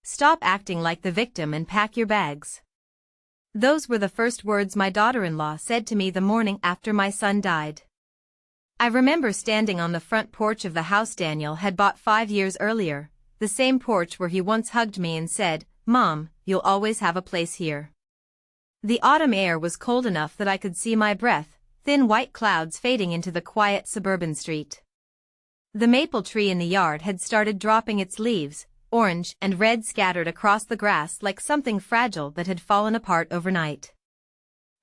Stop acting like the victim and pack your bags. Those were the first words my daughter-in-law said to me the morning after my son died. I remember standing on the front porch of the house Daniel had bought 5 years earlier, the same porch where he once hugged me and said, "Mom, you'll always have a place here." The autumn air was cold enough that I could see my breath, thin white clouds fading into the quiet suburban street. The maple tree in the yard had started dropping its leaves, orange and red scattered across the grass like something fragile that had fallen apart overnight.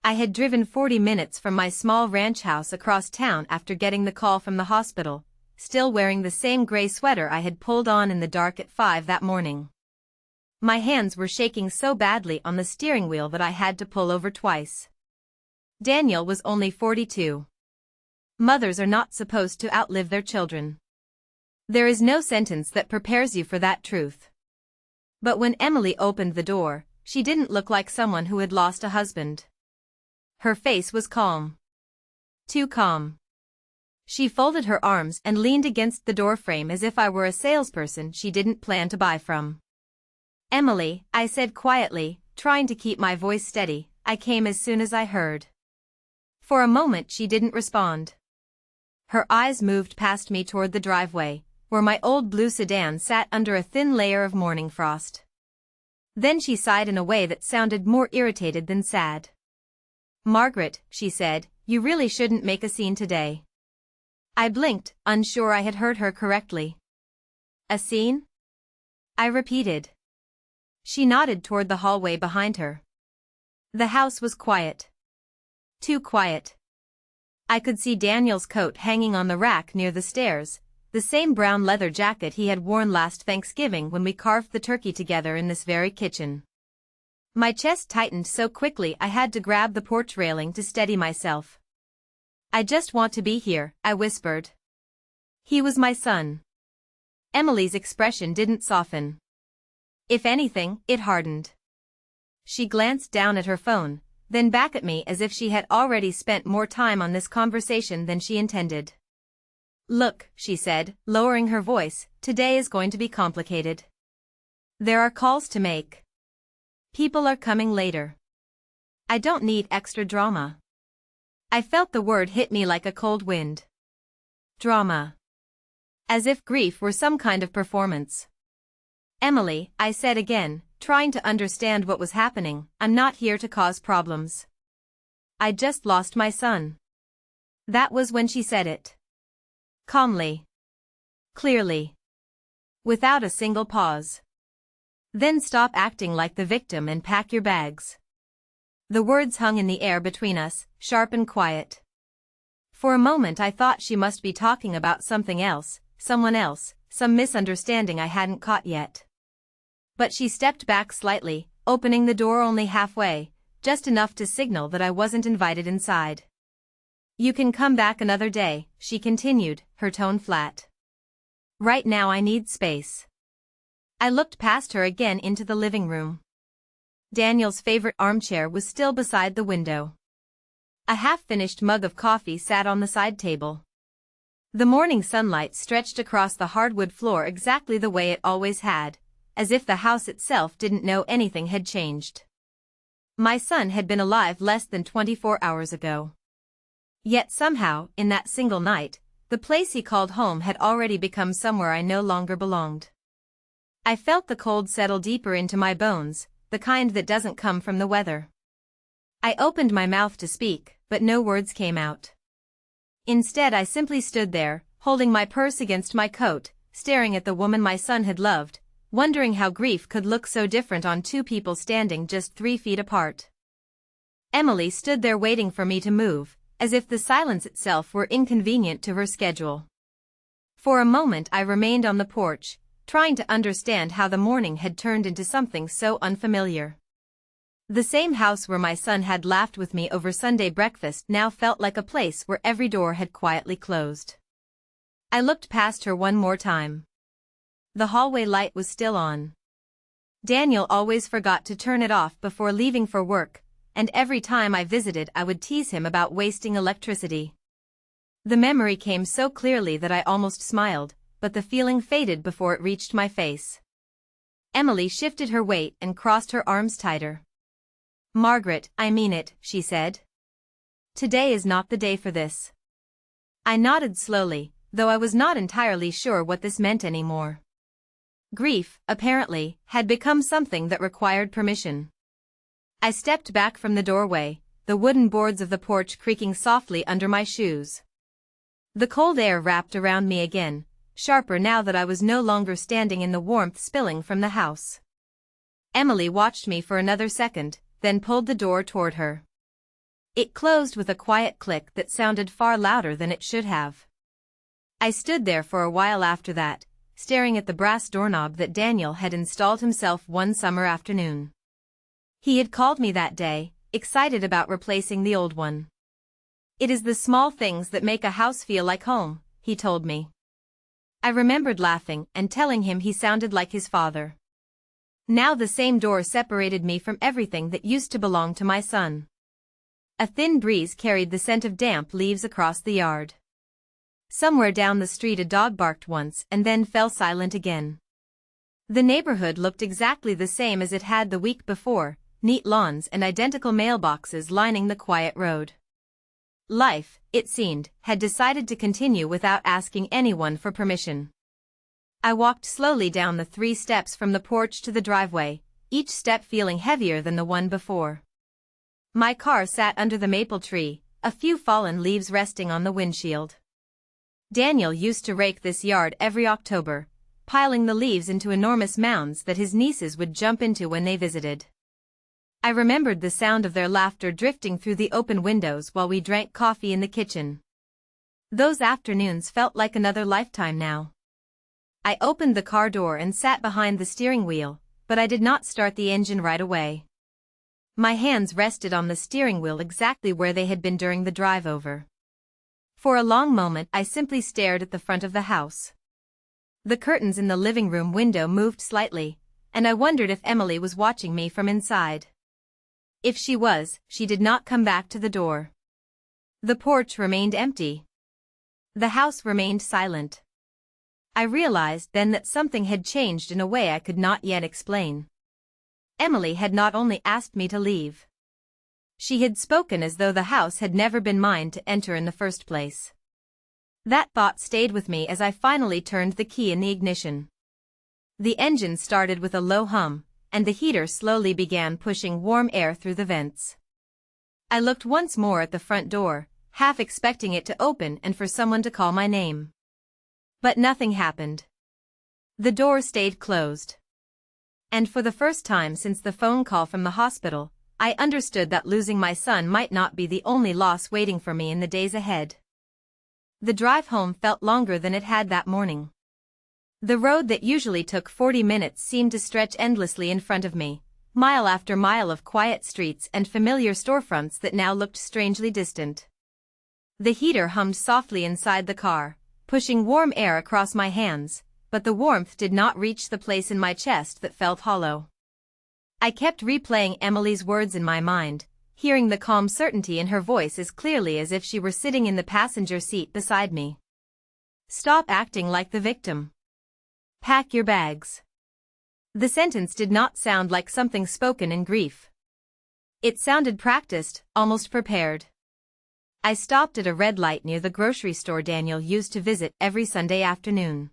I had driven 40 minutes from my small ranch house across town after getting the call from the hospital, still wearing the same gray sweater I had pulled on in the dark at 5 that morning. My hands were shaking so badly on the steering wheel that I had to pull over twice. Daniel was only 42. Mothers are not supposed to outlive their children. There is no sentence that prepares you for that truth. But when Emily opened the door, she didn't look like someone who had lost a husband. Her face was calm. Too calm. She folded her arms and leaned against the doorframe as if I were a salesperson she didn't plan to buy from. "Emily," I said quietly, trying to keep my voice steady, "I came as soon as I heard." For a moment she didn't respond. Her eyes moved past me toward the driveway, where my old blue sedan sat under a thin layer of morning frost. Then she sighed in a way that sounded more irritated than sad. "Margaret," she said, "you really shouldn't make a scene today." I blinked, unsure I had heard her correctly. "A scene?" I repeated. She nodded toward the hallway behind her. The house was quiet. Too quiet. I could see Daniel's coat hanging on the rack near the stairs, the same brown leather jacket he had worn last Thanksgiving when we carved the turkey together in this very kitchen. My chest tightened so quickly I had to grab the porch railing to steady myself. "I just want to be here," I whispered. He was my son. Emily's expression didn't soften. If anything, it hardened. She glanced down at her phone, then back at me as if she had already spent more time on this conversation than she intended. "Look," she said, lowering her voice, "today is going to be complicated. There are calls to make. People are coming later. I don't need extra drama." I felt the word hit me like a cold wind. Drama. As if grief were some kind of performance. "Emily," I said again, trying to understand what was happening, "I'm not here to cause problems. I just lost my son." That was when she said it. Calmly. Clearly. Without a single pause. "Then stop acting like the victim and pack your bags." The words hung in the air between us, sharp and quiet. For a moment I thought she must be talking about something else, someone else, some misunderstanding I hadn't caught yet. But she stepped back slightly, opening the door only halfway, just enough to signal that I wasn't invited inside. "You can come back another day," she continued, her tone flat. "Right now I need space." I looked past her again into the living room. Daniel's favorite armchair was still beside the window. A half-finished mug of coffee sat on the side table. The morning sunlight stretched across the hardwood floor exactly the way it always had, as if the house itself didn't know anything had changed. My son had been alive less than 24 hours ago. Yet somehow, in that single night, the place he called home had already become somewhere I no longer belonged. I felt the cold settle deeper into my bones, the kind that doesn't come from the weather. I opened my mouth to speak, but no words came out. Instead I simply stood there, holding my purse against my coat, staring at the woman my son had loved, wondering how grief could look so different on two people standing just 3 feet apart. Emily stood there waiting for me to move, as if the silence itself were inconvenient to her schedule. For a moment I remained on the porch, trying to understand how the morning had turned into something so unfamiliar. The same house where my son had laughed with me over Sunday breakfast now felt like a place where every door had quietly closed. I looked past her one more time. The hallway light was still on. Daniel always forgot to turn it off before leaving for work, and every time I visited I would tease him about wasting electricity. The memory came so clearly that I almost smiled, but the feeling faded before it reached my face. Emily shifted her weight and crossed her arms tighter. "Margaret, I mean it," she said. "Today is not the day for this." I nodded slowly, though I was not entirely sure what this meant anymore. Grief, apparently, had become something that required permission. I stepped back from the doorway, the wooden boards of the porch creaking softly under my shoes. The cold air wrapped around me again, sharper now that I was no longer standing in the warmth spilling from the house. Emily watched me for another second, then pulled the door toward her. It closed with a quiet click that sounded far louder than it should have. I stood there for a while after that, staring at the brass doorknob that Daniel had installed himself one summer afternoon. He had called me that day, excited about replacing the old one. "It is the small things that make a house feel like home," he told me. I remembered laughing and telling him he sounded like his father. Now the same door separated me from everything that used to belong to my son. A thin breeze carried the scent of damp leaves across the yard. Somewhere down the street a dog barked once and then fell silent again. The neighborhood looked exactly the same as it had the week before, neat lawns and identical mailboxes lining the quiet road. Life, it seemed, had decided to continue without asking anyone for permission. I walked slowly down the 3 steps from the porch to the driveway, each step feeling heavier than the one before. My car sat under the maple tree, a few fallen leaves resting on the windshield. Daniel used to rake this yard every October, piling the leaves into enormous mounds that his nieces would jump into when they visited. I remembered the sound of their laughter drifting through the open windows while we drank coffee in the kitchen. Those afternoons felt like another lifetime now. I opened the car door and sat behind the steering wheel, but I did not start the engine right away. My hands rested on the steering wheel exactly where they had been during the drive over. For a long moment I simply stared at the front of the house. The curtains in the living room window moved slightly, and I wondered if Emily was watching me from inside. If she was, she did not come back to the door. The porch remained empty. The house remained silent. I realized then that something had changed in a way I could not yet explain. Emily had not only asked me to leave. She had spoken as though the house had never been mine to enter in the first place. That thought stayed with me as I finally turned the key in the ignition. The engine started with a low hum, and the heater slowly began pushing warm air through the vents. I looked once more at the front door, half expecting it to open and for someone to call my name. But nothing happened. The door stayed closed. And for the first time since the phone call from the hospital, I understood that losing my son might not be the only loss waiting for me in the days ahead. The drive home felt longer than it had that morning. The road that usually took 40 minutes seemed to stretch endlessly in front of me, mile after mile of quiet streets and familiar storefronts that now looked strangely distant. The heater hummed softly inside the car, pushing warm air across my hands, but the warmth did not reach the place in my chest that felt hollow. I kept replaying Emily's words in my mind, hearing the calm certainty in her voice as clearly as if she were sitting in the passenger seat beside me. "Stop acting like the victim. Pack your bags." The sentence did not sound like something spoken in grief. It sounded practiced, almost prepared. I stopped at a red light near the grocery store Daniel used to visit every Sunday afternoon.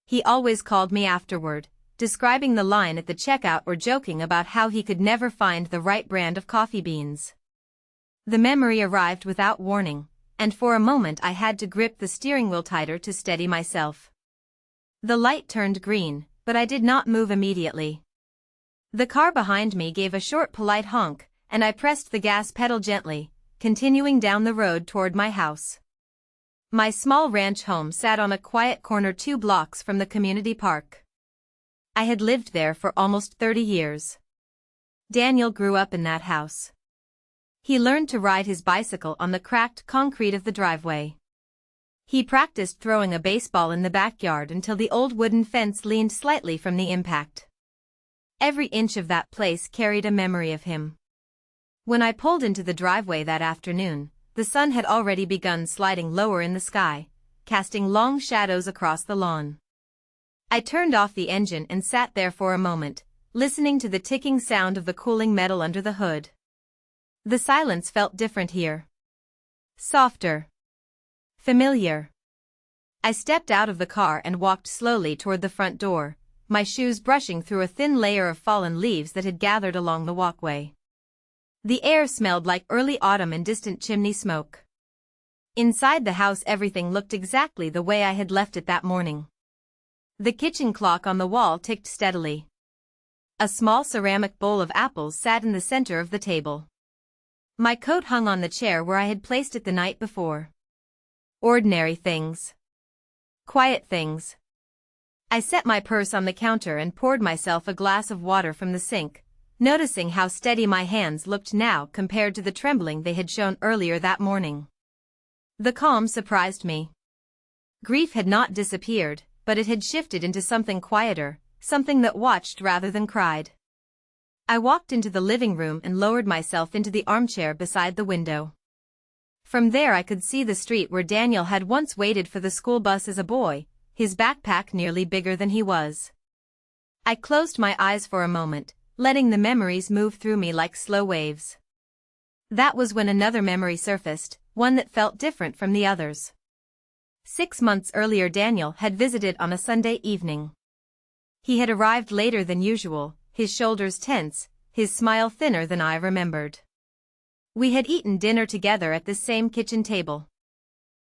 He always called me afterward, describing the line at the checkout or joking about how he could never find the right brand of coffee beans. The memory arrived without warning, and for a moment I had to grip the steering wheel tighter to steady myself. The light turned green, but I did not move immediately. The car behind me gave a short polite honk, and I pressed the gas pedal gently, continuing down the road toward my house. My small ranch home sat on a quiet corner 2 blocks from the community park. I had lived there for almost 30 years. Daniel grew up in that house. He learned to ride his bicycle on the cracked concrete of the driveway. He practiced throwing a baseball in the backyard until the old wooden fence leaned slightly from the impact. Every inch of that place carried a memory of him. When I pulled into the driveway that afternoon, the sun had already begun sliding lower in the sky, casting long shadows across the lawn. I turned off the engine and sat there for a moment, listening to the ticking sound of the cooling metal under the hood. The silence felt different here. Softer. Familiar. I stepped out of the car and walked slowly toward the front door, my shoes brushing through a thin layer of fallen leaves that had gathered along the walkway. The air smelled like early autumn and distant chimney smoke. Inside the house everything looked exactly the way I had left it that morning. The kitchen clock on the wall ticked steadily. A small ceramic bowl of apples sat in the center of the table. My coat hung on the chair where I had placed it the night before. Ordinary things. Quiet things. I set my purse on the counter and poured myself a glass of water from the sink, noticing how steady my hands looked now compared to the trembling they had shown earlier that morning. The calm surprised me. Grief had not disappeared, but it had shifted into something quieter, something that watched rather than cried. I walked into the living room and lowered myself into the armchair beside the window. From there I could see the street where Daniel had once waited for the school bus as a boy, his backpack nearly bigger than he was. I closed my eyes for a moment, letting the memories move through me like slow waves. That was when another memory surfaced, one that felt different from the others. 6 months earlier Daniel had visited on a Sunday evening. He had arrived later than usual, his shoulders tense, his smile thinner than I remembered. We had eaten dinner together at this same kitchen table.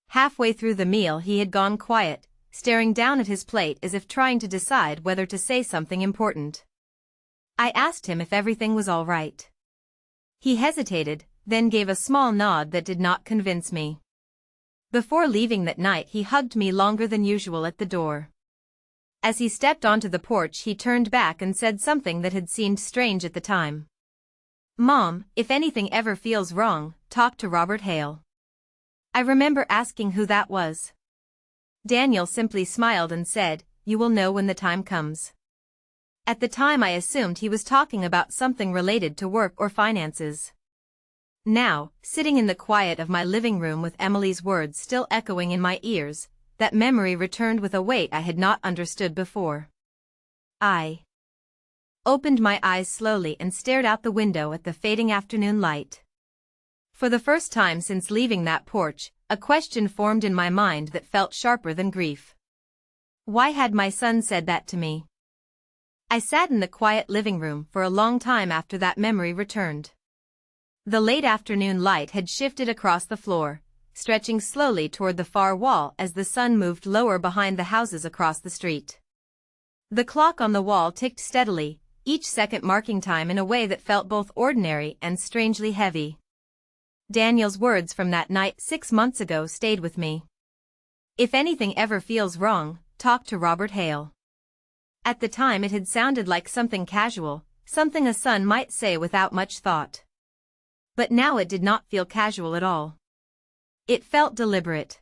Halfway through the meal he had gone quiet, staring down at his plate as if trying to decide whether to say something important. I asked him if everything was all right. He hesitated, then gave a small nod that did not convince me. Before leaving that night he hugged me longer than usual at the door. As he stepped onto the porch he turned back and said something that had seemed strange at the time. "Mom, if anything ever feels wrong, talk to Robert Hale." I remember asking who that was. Daniel simply smiled and said, "You will know when the time comes." At the time I assumed he was talking about something related to work or finances. Now, sitting in the quiet of my living room with Emily's words still echoing in my ears, that memory returned with a weight I had not understood before. I opened my eyes slowly and stared out the window at the fading afternoon light. For the first time since leaving that porch, a question formed in my mind that felt sharper than grief. Why had my son said that to me? I sat in the quiet living room for a long time after that memory returned. The late afternoon light had shifted across the floor, stretching slowly toward the far wall as the sun moved lower behind the houses across the street. The clock on the wall ticked steadily, each second marking time in a way that felt both ordinary and strangely heavy. Daniel's words from that night 6 months ago stayed with me. If anything ever feels wrong, talk to Robert Hale. At the time it had sounded like something casual, something a son might say without much thought. But now it did not feel casual at all. It felt deliberate.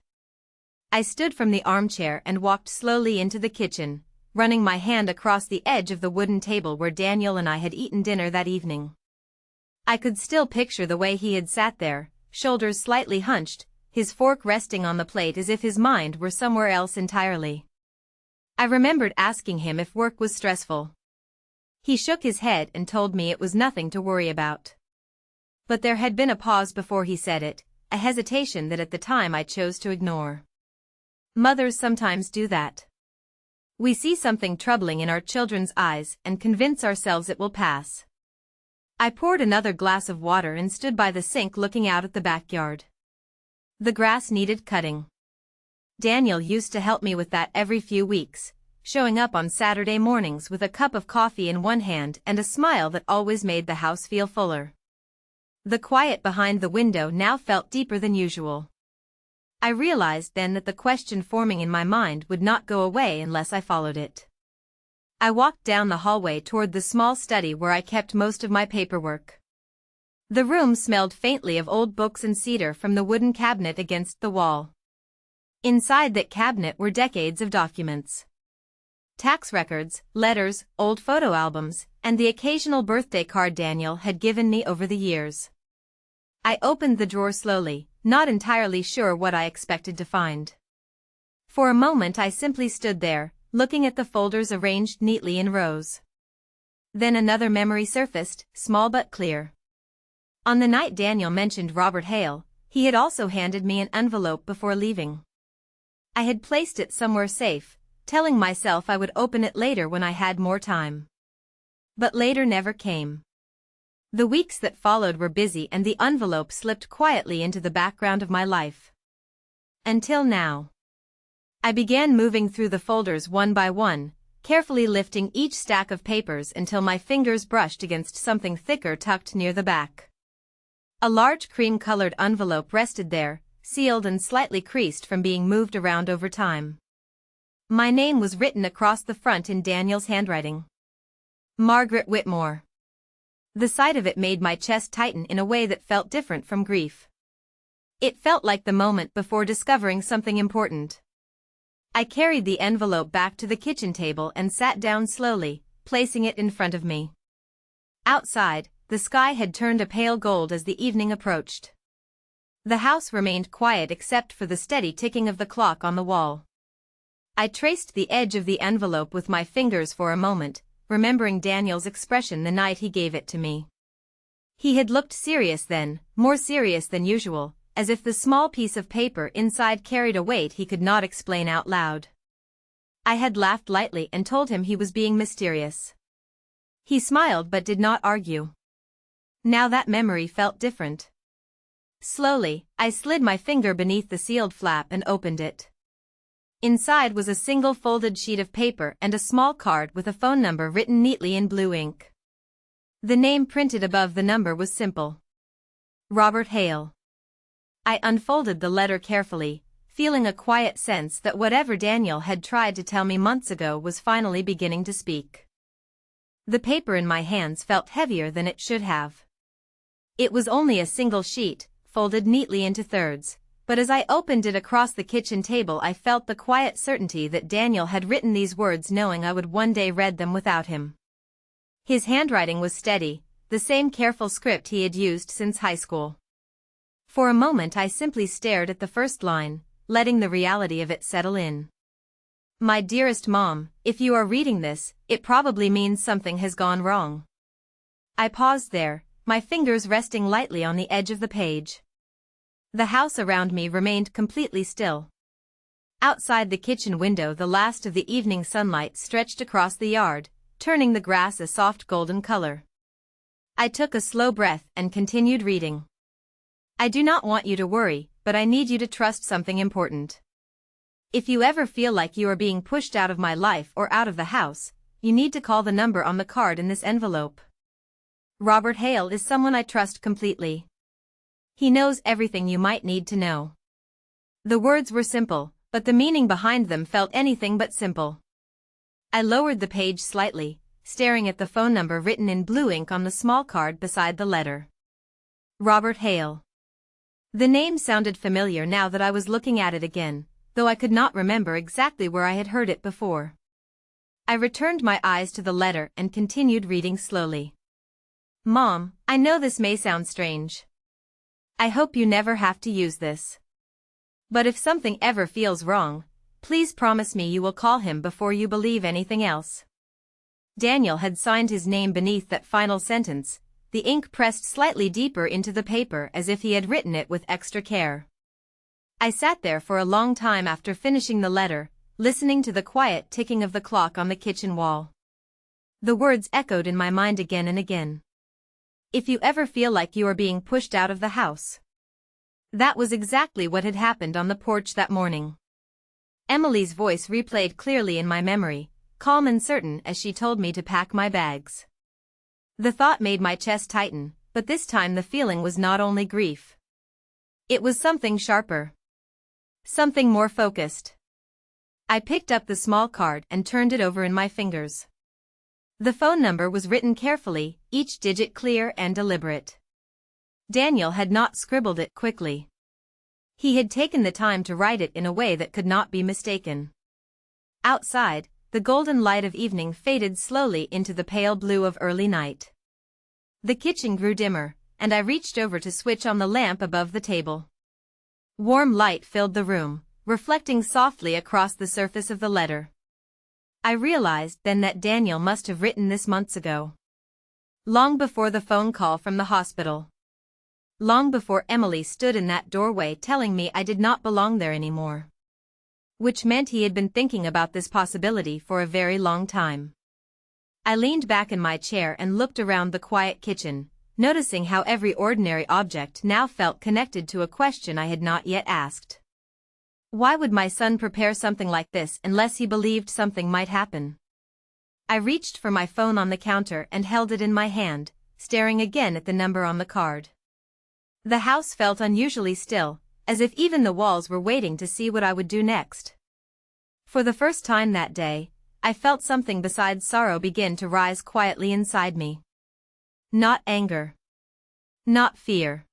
I stood from the armchair and walked slowly into the kitchen, running my hand across the edge of the wooden table where Daniel and I had eaten dinner that evening. I could still picture the way he had sat there, shoulders slightly hunched, his fork resting on the plate as if his mind were somewhere else entirely. I remembered asking him if work was stressful. He shook his head and told me it was nothing to worry about. But there had been a pause before he said it, a hesitation that at the time I chose to ignore. Mothers sometimes do that. We see something troubling in our children's eyes and convince ourselves it will pass. I poured another glass of water and stood by the sink looking out at the backyard. The grass needed cutting. Daniel used to help me with that every few weeks, showing up on Saturday mornings with a cup of coffee in one hand and a smile that always made the house feel fuller. The quiet behind the window now felt deeper than usual. I realized then that the question forming in my mind would not go away unless I followed it. I walked down the hallway toward the small study where I kept most of my paperwork. The room smelled faintly of old books and cedar from the wooden cabinet against the wall. Inside that cabinet were decades of documents. Tax records, letters, old photo albums, and the occasional birthday card Daniel had given me over the years. I opened the drawer slowly, not entirely sure what I expected to find. For a moment I simply stood there, looking at the folders arranged neatly in rows. Then another memory surfaced, small but clear. On the night Daniel mentioned Robert Hale, he had also handed me an envelope before leaving. I had placed it somewhere safe, telling myself I would open it later when I had more time. But later never came. The weeks that followed were busy and the envelope slipped quietly into the background of my life. Until now. I began moving through the folders one by one, carefully lifting each stack of papers until my fingers brushed against something thicker tucked near the back. A large cream-colored envelope rested there, sealed and slightly creased from being moved around over time. My name was written across the front in Daniel's handwriting. Margaret Whitmore. The sight of it made my chest tighten in a way that felt different from grief. It felt like the moment before discovering something important. I carried the envelope back to the kitchen table and sat down slowly, placing it in front of me. Outside, the sky had turned a pale gold as the evening approached. The house remained quiet except for the steady ticking of the clock on the wall. I traced the edge of the envelope with my fingers for a moment, remembering Daniel's expression the night he gave it to me. He had looked serious then, more serious than usual, as if the small piece of paper inside carried a weight he could not explain out loud. I had laughed lightly and told him he was being mysterious. He smiled but did not argue. Now that memory felt different. Slowly, I slid my finger beneath the sealed flap and opened it. Inside was a single folded sheet of paper and a small card with a phone number written neatly in blue ink. The name printed above the number was simple. Robert Hale. I unfolded the letter carefully, feeling a quiet sense that whatever Daniel had tried to tell me months ago was finally beginning to speak. The paper in my hands felt heavier than it should have. It was only a single sheet, folded neatly into thirds, but as I opened it across the kitchen table I felt the quiet certainty that Daniel had written these words knowing I would one day read them without him. His handwriting was steady, the same careful script he had used since high school. For a moment I simply stared at the first line, letting the reality of it settle in. My dearest Mom, if you are reading this, it probably means something has gone wrong. I paused there, my fingers resting lightly on the edge of the page. The house around me remained completely still. Outside the kitchen window the last of the evening sunlight stretched across the yard, turning the grass a soft golden color. I took a slow breath and continued reading. I do not want you to worry, but I need you to trust something important. If you ever feel like you are being pushed out of my life or out of the house, you need to call the number on the card in this envelope. Robert Hale is someone I trust completely. He knows everything you might need to know. The words were simple, but the meaning behind them felt anything but simple. I lowered the page slightly, staring at the phone number written in blue ink on the small card beside the letter. Robert Hale. The name sounded familiar now that I was looking at it again, though I could not remember exactly where I had heard it before. I returned my eyes to the letter and continued reading slowly. Mom, I know this may sound strange. I hope you never have to use this. But if something ever feels wrong, please promise me you will call him before you believe anything else. Daniel had signed his name beneath that final sentence, the ink pressed slightly deeper into the paper as if he had written it with extra care. I sat there for a long time after finishing the letter, listening to the quiet ticking of the clock on the kitchen wall. The words echoed in my mind again and again. If you ever feel like you are being pushed out of the house. That was exactly what had happened on the porch that morning. Emily's voice replayed clearly in my memory, calm and certain as she told me to pack my bags. The thought made my chest tighten, but this time the feeling was not only grief. It was something sharper. Something more focused. I picked up the small card and turned it over in my fingers. The phone number was written carefully, each digit clear and deliberate. Daniel had not scribbled it quickly. He had taken the time to write it in a way that could not be mistaken. Outside, the golden light of evening faded slowly into the pale blue of early night. The kitchen grew dimmer, and I reached over to switch on the lamp above the table. Warm light filled the room, reflecting softly across the surface of the letter. I realized then that Daniel must have written this months ago. Long before the phone call from the hospital. Long before Emily stood in that doorway telling me I did not belong there anymore. Which meant he had been thinking about this possibility for a very long time. I leaned back in my chair and looked around the quiet kitchen, noticing how every ordinary object now felt connected to a question I had not yet asked. Why would my son prepare something like this unless he believed something might happen? I reached for my phone on the counter and held it in my hand, staring again at the number on the card. The house felt unusually still, as if even the walls were waiting to see what I would do next. For the first time that day, I felt something besides sorrow begin to rise quietly inside me. Not anger. Not fear.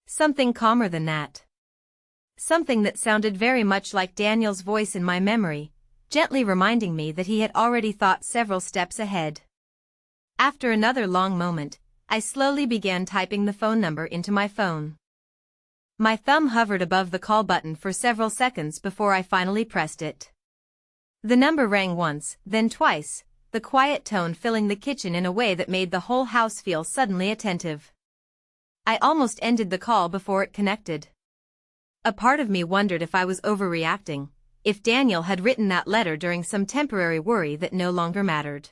Something calmer than that. Something that sounded very much like Daniel's voice in my memory, gently reminding me that he had already thought several steps ahead. After another long moment, I slowly began typing the phone number into my phone. My thumb hovered above the call button for several seconds before I finally pressed it. The number rang once, then twice, the quiet tone filling the kitchen in a way that made the whole house feel suddenly attentive. I almost ended the call before it connected. A part of me wondered if I was overreacting, if Daniel had written that letter during some temporary worry that no longer mattered.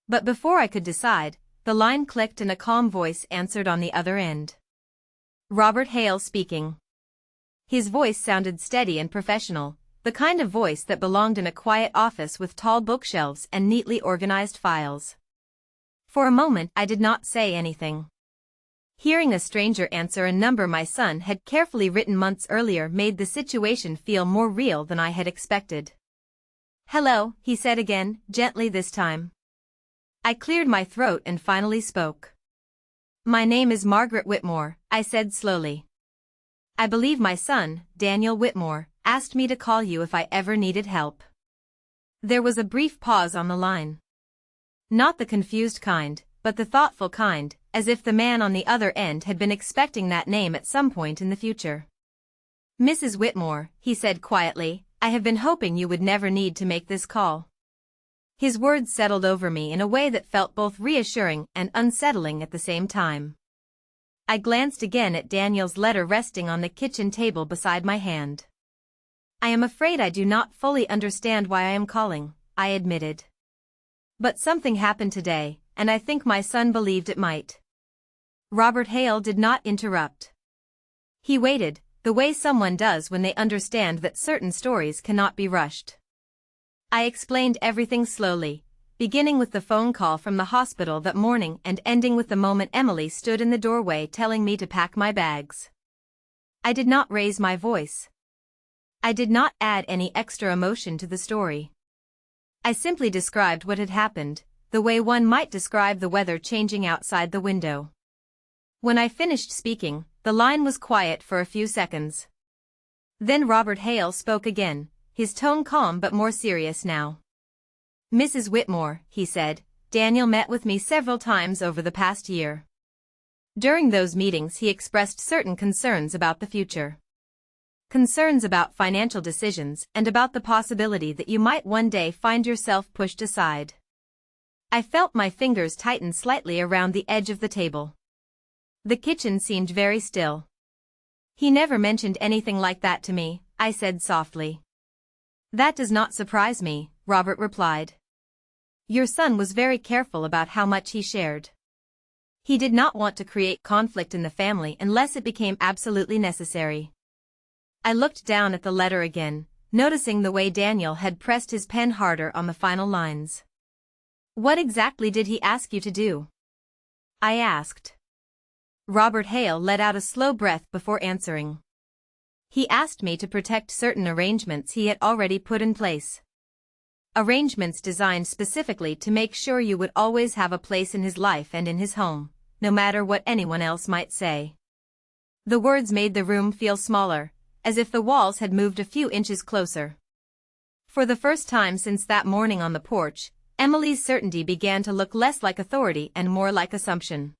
But before I could decide, the line clicked and a calm voice answered on the other end. Robert Hale speaking. His voice sounded steady and professional, the kind of voice that belonged in a quiet office with tall bookshelves and neatly organized files. For a moment I did not say anything. Hearing a stranger answer a number my son had carefully written months earlier made the situation feel more real than I had expected. "Hello," he said again, gently this time. I cleared my throat and finally spoke. "My name is Margaret Whitmore," I said slowly. "I believe my son, Daniel Whitmore, asked me to call you if I ever needed help." There was a brief pause on the line. Not the confused kind, but the thoughtful kind, as if the man on the other end had been expecting that name at some point in the future. "Mrs. Whitmore," he said quietly, "I have been hoping you would never need to make this call." His words settled over me in a way that felt both reassuring and unsettling at the same time. I glanced again at Daniel's letter resting on the kitchen table beside my hand. "I am afraid I do not fully understand why I am calling," I admitted. "But something happened today, and I think my son believed it might." Robert Hale did not interrupt. He waited, the way someone does when they understand that certain stories cannot be rushed. I explained everything slowly, beginning with the phone call from the hospital that morning and ending with the moment Emily stood in the doorway telling me to pack my bags. I did not raise my voice. I did not add any extra emotion to the story. I simply described what had happened, the way one might describe the weather changing outside the window. When I finished speaking, the line was quiet for a few seconds. Then Robert Hale spoke again, his tone calm but more serious now. "Mrs. Whitmore," he said, "Daniel met with me several times over the past year. During those meetings he expressed certain concerns about the future. Concerns about financial decisions and about the possibility that you might one day find yourself pushed aside." I felt my fingers tighten slightly around the edge of the table. The kitchen seemed very still. "He never mentioned anything like that to me," I said softly. "That does not surprise me," Robert replied. "Your son was very careful about how much he shared. He did not want to create conflict in the family unless it became absolutely necessary." I looked down at the letter again, noticing the way Daniel had pressed his pen harder on the final lines. "What exactly did he ask you to do?" I asked. Robert Hale let out a slow breath before answering. "He asked me to protect certain arrangements he had already put in place. Arrangements designed specifically to make sure you would always have a place in his life and in his home, no matter what anyone else might say." The words made the room feel smaller, as if the walls had moved a few inches closer. For the first time since that morning on the porch, Emily's certainty began to look less like authority and more like assumption.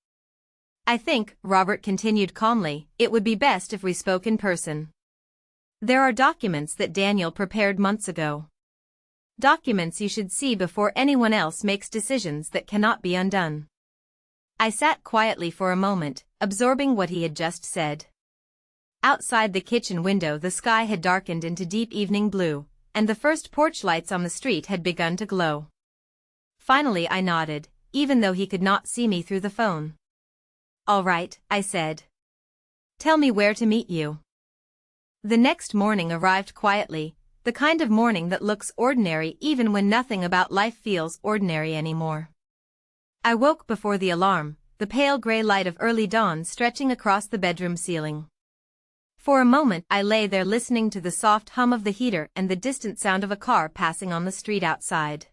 "I think," Robert continued calmly, "it would be best if we spoke in person. There are documents that Daniel prepared months ago. Documents you should see before anyone else makes decisions that cannot be undone. I sat quietly for a moment, absorbing what he had just said. Outside the kitchen window the sky had darkened into deep evening blue, and the first porch lights on the street had begun to glow. Finally I nodded, even though he could not see me through the phone. "All right," I said. "Tell me where to meet you." The next morning arrived quietly, the kind of morning that looks ordinary even when nothing about life feels ordinary anymore. I woke before the alarm, the pale gray light of early dawn stretching across the bedroom ceiling. For a moment I lay there listening to the soft hum of the heater and the distant sound of a car passing on the street outside.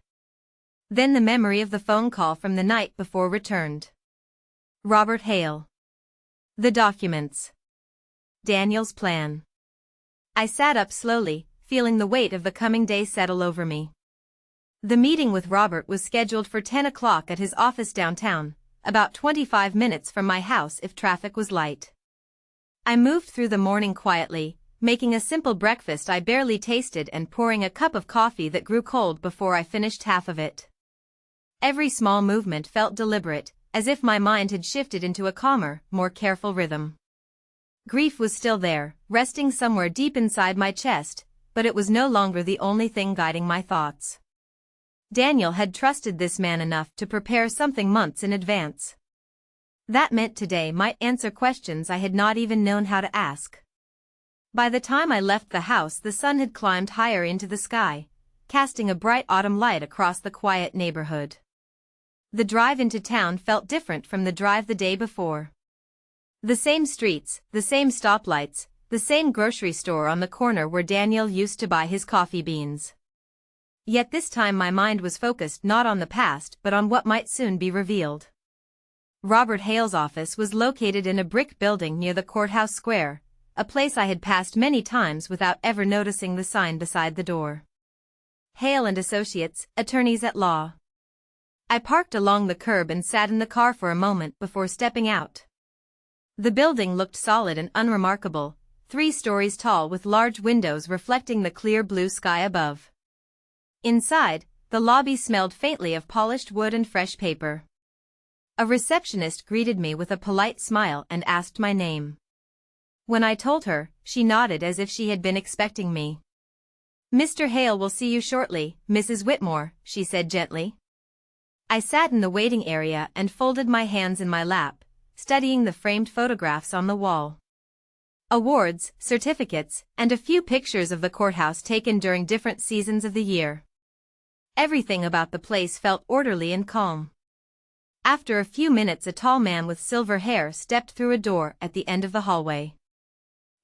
Then the memory of the phone call from the night before returned. Robert Hale. The documents. Daniel's plan. I sat up slowly, feeling the weight of the coming day settle over me. The meeting with Robert was scheduled for 10 o'clock at his office downtown, about 25 minutes from my house if traffic was light. I moved through the morning quietly, making a simple breakfast I barely tasted and pouring a cup of coffee that grew cold before I finished half of it. Every small movement felt deliberate, as if my mind had shifted into a calmer, more careful rhythm. Grief was still there, resting somewhere deep inside my chest, but it was no longer the only thing guiding my thoughts. Daniel had trusted this man enough to prepare something months in advance. That meant today might answer questions I had not even known how to ask. By the time I left the house the sun had climbed higher into the sky, casting a bright autumn light across the quiet neighborhood. The drive into town felt different from the drive the day before. The same streets, the same stoplights, the same grocery store on the corner where Daniel used to buy his coffee beans. Yet this time my mind was focused not on the past but on what might soon be revealed. Robert Hale's office was located in a brick building near the courthouse square, a place I had passed many times without ever noticing the sign beside the door. Hale and Associates, Attorneys at Law. I parked along the curb and sat in the car for a moment before stepping out. The building looked solid and unremarkable, 3 stories tall with large windows reflecting the clear blue sky above. Inside, the lobby smelled faintly of polished wood and fresh paper. A receptionist greeted me with a polite smile and asked my name. When I told her, she nodded as if she had been expecting me. "Mr. Hale will see you shortly, Mrs. Whitmore," she said gently. I sat in the waiting area and folded my hands in my lap, studying the framed photographs on the wall. Awards, certificates, and a few pictures of the courthouse taken during different seasons of the year. Everything about the place felt orderly and calm. After a few minutes a tall man with silver hair stepped through a door at the end of the hallway.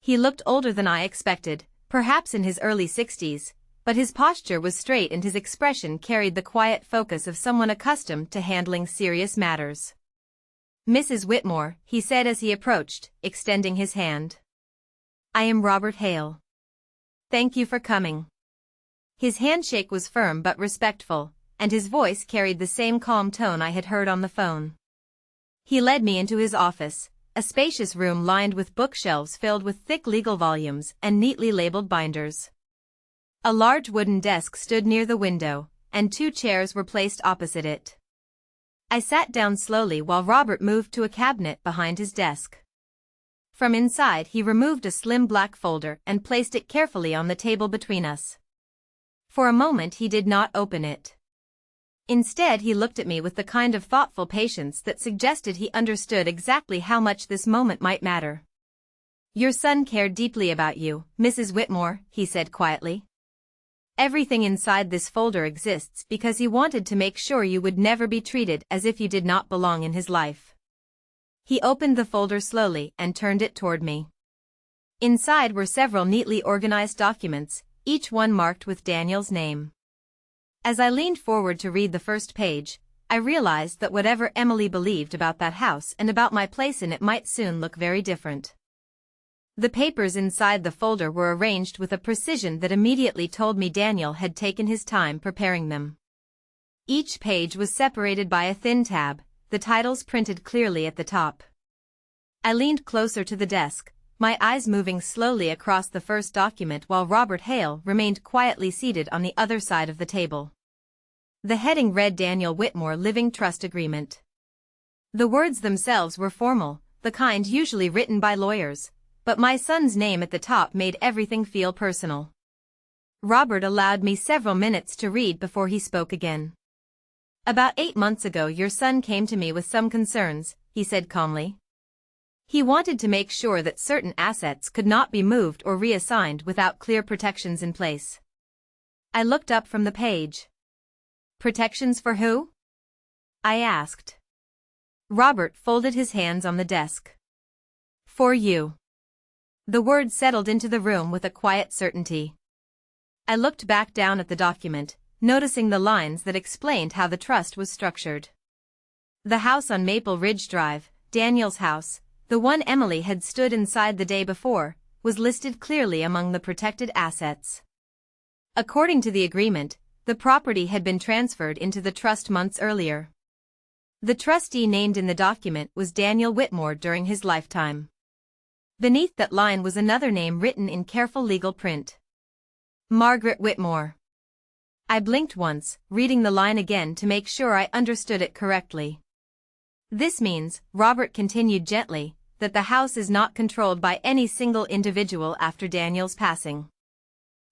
He looked older than I expected, perhaps in his early 60s, but his posture was straight and his expression carried the quiet focus of someone accustomed to handling serious matters. "Mrs. Whitmore," he said as he approached, extending his hand. "I am Robert Hale. Thank you for coming." His handshake was firm but respectful, and his voice carried the same calm tone I had heard on the phone. He led me into his office, a spacious room lined with bookshelves filled with thick legal volumes and neatly labeled binders. A large wooden desk stood near the window, and 2 chairs were placed opposite it. I sat down slowly while Robert moved to a cabinet behind his desk. From inside he removed a slim black folder and placed it carefully on the table between us. For a moment he did not open it. Instead he looked at me with the kind of thoughtful patience that suggested he understood exactly how much this moment might matter. "Your son cared deeply about you, Mrs. Whitmore," he said quietly. "Everything inside this folder exists because he wanted to make sure you would never be treated as if you did not belong in his life." He opened the folder slowly and turned it toward me. Inside were several neatly organized documents, each one marked with Daniel's name. As I leaned forward to read the first page, I realized that whatever Emily believed about that house and about my place in it might soon look very different. The papers inside the folder were arranged with a precision that immediately told me Daniel had taken his time preparing them. Each page was separated by a thin tab, the titles printed clearly at the top. I leaned closer to the desk, my eyes moving slowly across the first document while Robert Hale remained quietly seated on the other side of the table. The heading read Daniel Whitmore Living Trust Agreement. The words themselves were formal, the kind usually written by lawyers, but my son's name at the top made everything feel personal. Robert allowed me several minutes to read before he spoke again. "About 8 months ago your son came to me with some concerns," he said calmly. He wanted to make sure that certain assets could not be moved or reassigned without clear protections in place. I looked up from the page. "Protections for who?" I asked. Robert folded his hands on the desk. "For you." The word settled into the room with a quiet certainty. I looked back down at the document, noticing the lines that explained how the trust was structured. The house on Maple Ridge Drive, Daniel's house, the one Emily had stood inside the day before, was listed clearly among the protected assets. According to the agreement, the property had been transferred into the trust months earlier. The trustee named in the document was Daniel Whitmore during his lifetime. Beneath that line was another name written in careful legal print. Margaret Whitmore. I blinked once, reading the line again to make sure I understood it correctly. "This means," Robert continued gently, "that the house is not controlled by any single individual after Daniel's passing.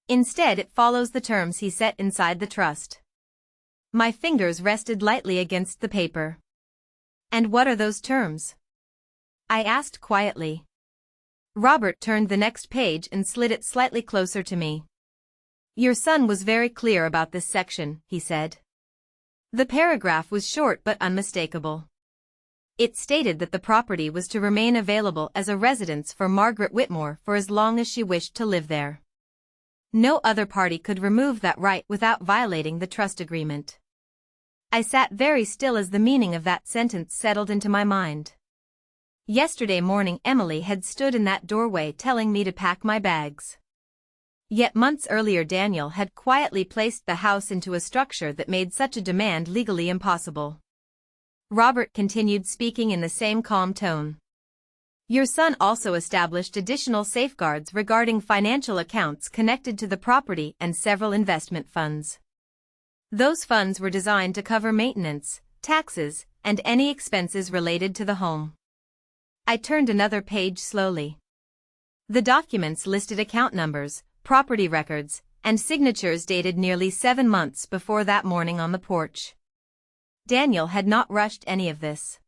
Instead, it follows the terms he set inside the trust." My fingers rested lightly against the paper. "And what are those terms?" I asked quietly. Robert turned the next page and slid it slightly closer to me. "Your son was very clear about this section," he said. The paragraph was short but unmistakable. It stated that the property was to remain available as a residence for Margaret Whitmore for as long as she wished to live there. No other party could remove that right without violating the trust agreement. I sat very still as the meaning of that sentence settled into my mind. Yesterday morning Emily had stood in that doorway telling me to pack my bags. Yet months earlier Daniel had quietly placed the house into a structure that made such a demand legally impossible. Robert continued speaking in the same calm tone. "Your son also established additional safeguards regarding financial accounts connected to the property and several investment funds. Those funds were designed to cover maintenance, taxes, and any expenses related to the home." I turned another page slowly. The documents listed account numbers, property records, and signatures dated nearly 7 months before that morning on the porch. Daniel had not rushed any of this.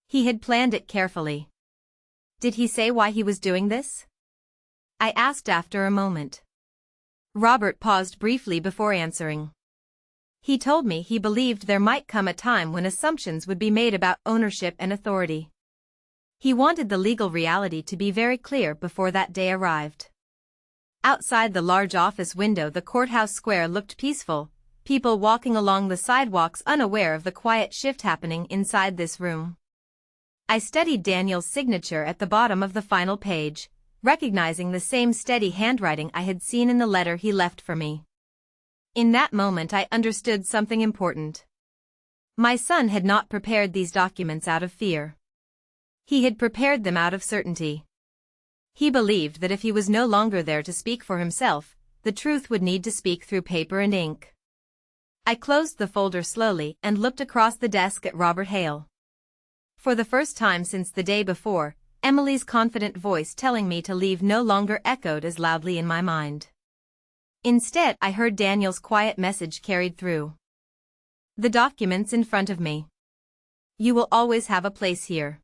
He had planned it carefully. "Did he say why he was doing this?" I asked after a moment. Robert paused briefly before answering. "He told me he believed there might come a time when assumptions would be made about ownership and authority. He wanted the legal reality to be very clear before that day arrived." Outside the large office window the courthouse square looked peaceful, people walking along the sidewalks unaware of the quiet shift happening inside this room. I studied Daniel's signature at the bottom of the final page, recognizing the same steady handwriting I had seen in the letter he left for me. In that moment I understood something important. My son had not prepared these documents out of fear. He had prepared them out of certainty. He believed that if he was no longer there to speak for himself, the truth would need to speak through paper and ink. I closed the folder slowly and looked across the desk at Robert Hale. For the first time since the day before, Emily's confident voice telling me to leave no longer echoed as loudly in my mind. Instead, I heard Daniel's quiet message carried through. "The documents in front of me. You will always have a place here."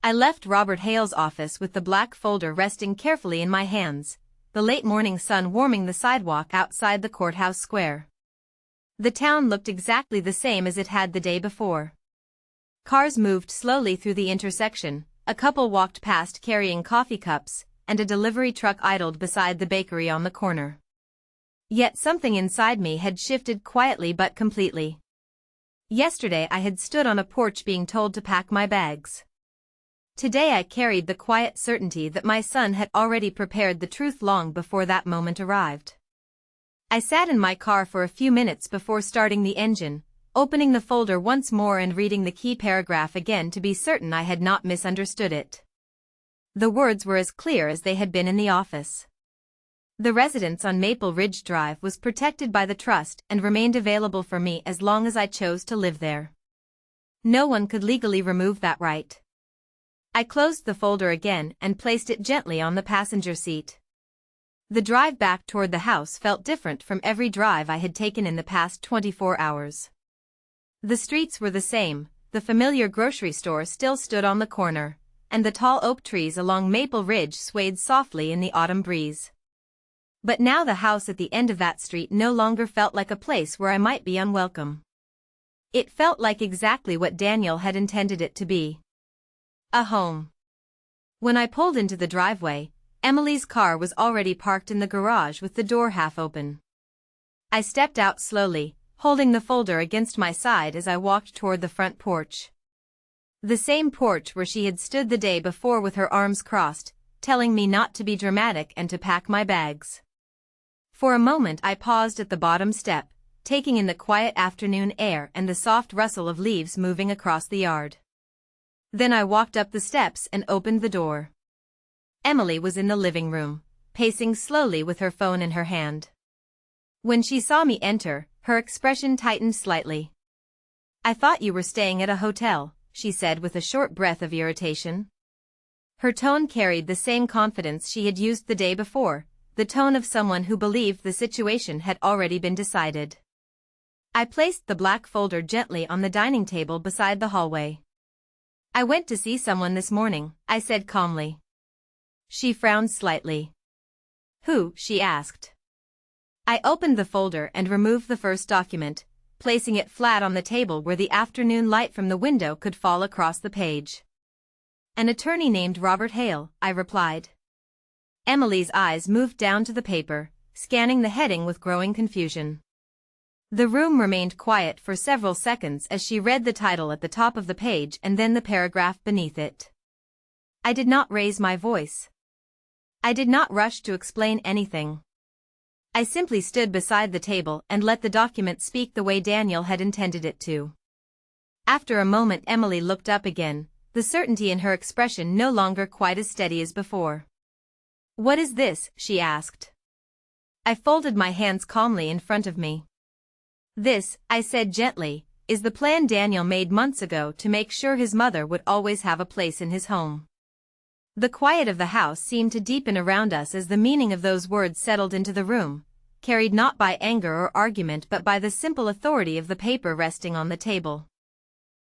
I left Robert Hale's office with the black folder resting carefully in my hands, the late morning sun warming the sidewalk outside the courthouse square. The town looked exactly the same as it had the day before. Cars moved slowly through the intersection, a couple walked past carrying coffee cups, and a delivery truck idled beside the bakery on the corner. Yet something inside me had shifted quietly but completely. Yesterday I had stood on a porch being told to pack my bags. Today I carried the quiet certainty that my son had already prepared the truth long before that moment arrived. I sat in my car for a few minutes before starting the engine, opening the folder once more and reading the key paragraph again to be certain I had not misunderstood it. The words were as clear as they had been in the office. The residence on Maple Ridge Drive was protected by the trust and remained available for me as long as I chose to live there. No one could legally remove that right. I closed the folder again and placed it gently on the passenger seat. The drive back toward the house felt different from every drive I had taken in the past 24 hours. The streets were the same, the familiar grocery store still stood on the corner, and the tall oak trees along Maple Ridge swayed softly in the autumn breeze. But now the house at the end of that street no longer felt like a place where I might be unwelcome. It felt like exactly what Daniel had intended it to be. A home. When I pulled into the driveway, Emily's car was already parked in the garage with the door half open. I stepped out slowly, holding the folder against my side as I walked toward the front porch. The same porch where she had stood the day before with her arms crossed, telling me not to be dramatic and to pack my bags. For a moment I paused at the bottom step, taking in the quiet afternoon air and the soft rustle of leaves moving across the yard. Then I walked up the steps and opened the door. Emily was in the living room, pacing slowly with her phone in her hand. When she saw me enter, her expression tightened slightly. "I thought you were staying at a hotel," she said with a short breath of irritation. Her tone carried the same confidence she had used the day before, the tone of someone who believed the situation had already been decided. I placed the black folder gently on the dining table beside the hallway. "I went to see someone this morning," I said calmly. She frowned slightly. "Who?" she asked. I opened the folder and removed the first document, placing it flat on the table where the afternoon light from the window could fall across the page. "An attorney named Robert Hale," I replied. Emily's eyes moved down to the paper, scanning the heading with growing confusion. The room remained quiet for several seconds as she read the title at the top of the page and then the paragraph beneath it. I did not raise my voice. I did not rush to explain anything. I simply stood beside the table and let the document speak the way Daniel had intended it to. After a moment Emily looked up again, the certainty in her expression no longer quite as steady as before. "What is this?" she asked. I folded my hands calmly in front of me. "This," I said gently, "is the plan Daniel made months ago to make sure his mother would always have a place in his home." The quiet of the house seemed to deepen around us as the meaning of those words settled into the room, carried not by anger or argument but by the simple authority of the paper resting on the table.